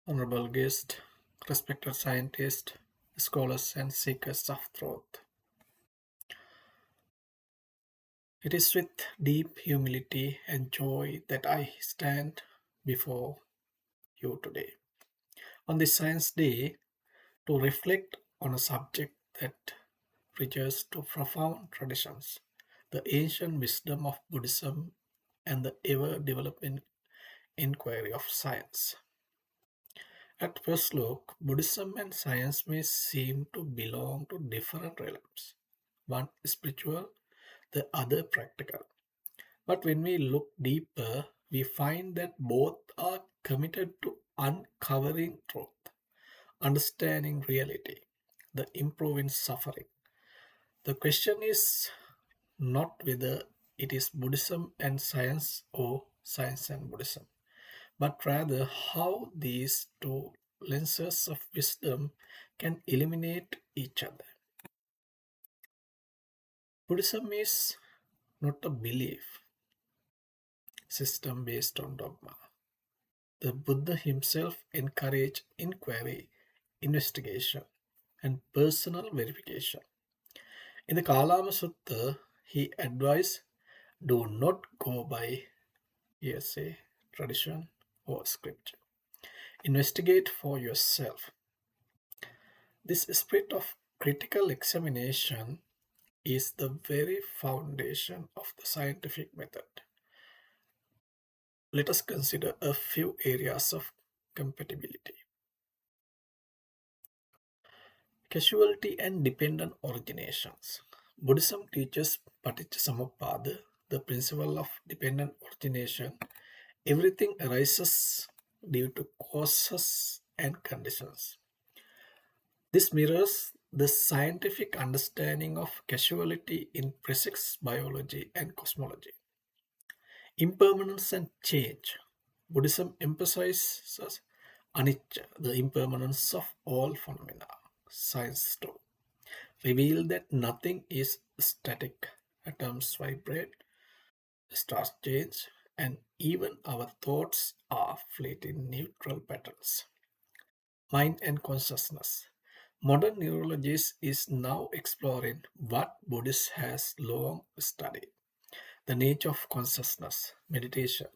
Honorable guest, respected scientists, scholars, and seekers of truth. It is with deep humility and joy that I stand before you today on this Science Day to reflect on a subject that reaches to profound traditions, the ancient wisdom of Buddhism, and the ever developing inquiry of science. At first look, Buddhism and science may seem to belong to different realms, one spiritual, the other practical. But when we look deeper, we find that both are committed to uncovering truth, understanding reality, the improving suffering. The question is not whether it is Buddhism and science or science and Buddhism, but rather how these two lenses of wisdom can eliminate each other. Buddhism is not a belief system based on dogma. The Buddha himself encouraged inquiry, investigation, and personal verification. In the Kalama Sutta, he advised do not go by hearsay, tradition, or scripture. Investigate for yourself. This spirit of critical examination is the very foundation of the scientific method. Let us consider a few areas of compatibility. Causality and dependent originations. Buddhism teaches Paticcasamuppada, the principle of dependent origination. Everything arises due to causes and conditions. This mirrors the scientific understanding of causality in physics, biology, and cosmology. Impermanence and change. Buddhism emphasizes anicca, the impermanence of all phenomena. Science too reveal that nothing is static. Atoms vibrate, stars change, and even our thoughts are fleeting neutral patterns. Mind and consciousness. Modern neurologists is now exploring what Buddhist has long studied. The nature of consciousness, meditation.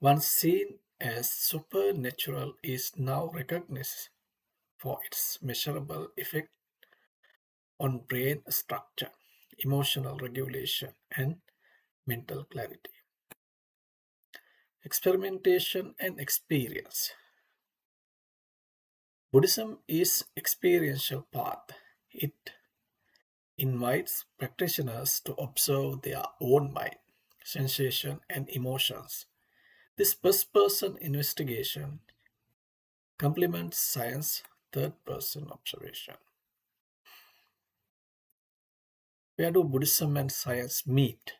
Once seen as supernatural is now recognized for its measurable effect on brain structure, emotional regulation, and mental clarity. Experimentation and experience. Buddhism is experiential path. It invites practitioners to observe their own mind, sensation, and emotions. This first person investigation complements science third person observation. Where do Buddhism and science meet?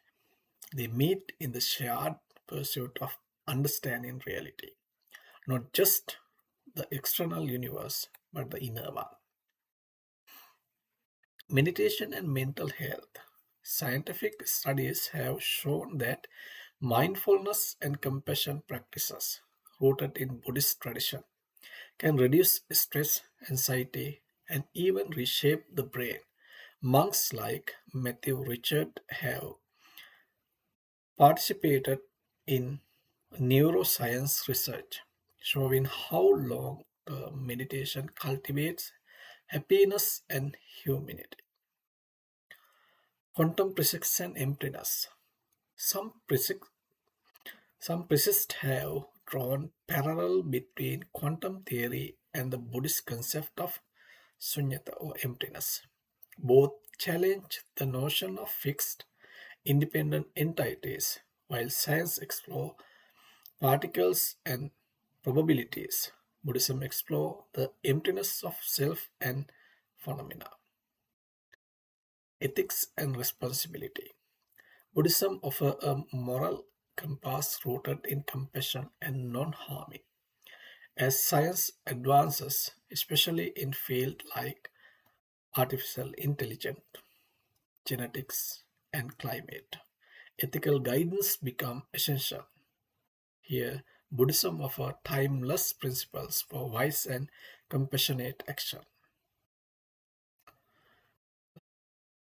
They meet in the shared pursuit of understanding reality, not just the external universe, but the inner one. Meditation and mental health. Scientific studies have shown that mindfulness and compassion practices rooted in Buddhist tradition can reduce stress, anxiety, and even reshape the brain. Monks like Matthew Richard have participated in neuroscience research, showing how long term meditation cultivates happiness and humanity. Quantum physics and emptiness. Some physics Some physicists have drawn parallel between quantum theory and the Buddhist concept of sunyata or emptiness. Both challenge the notion of fixed, independent entities, while science explores particles and probabilities. Buddhism explores the emptiness of self and phenomena. Ethics and responsibility. Buddhism offers a moral compass rooted in compassion and non-harming. As science advances, especially in fields like artificial intelligence, genetics, and climate, ethical guidance become essential. Here, Buddhism offers timeless principles for wise and compassionate action.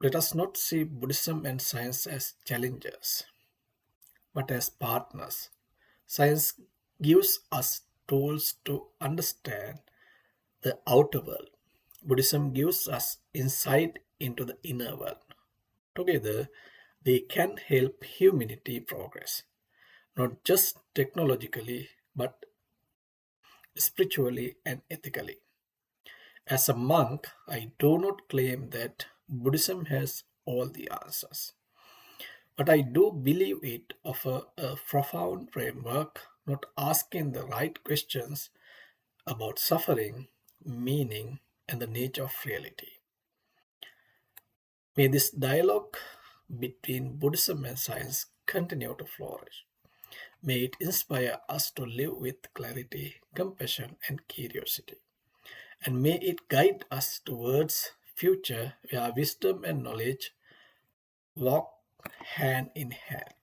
Let us not see Buddhism and science as challengers, but as partners. Science gives us tools to understand the outer world. Buddhism gives us insight into the inner world. Together, they can help humanity progress, not just technologically, but spiritually and ethically. As a monk, I do not claim that Buddhism has all the answers, but I do believe it offers a profound framework, not asking the right questions about suffering, meaning, and the nature of reality. May this dialogue between Buddhism and science continue to flourish. May it inspire us to live with clarity, compassion, and curiosity. And may it guide us towards future where wisdom and knowledge walk hand in hand.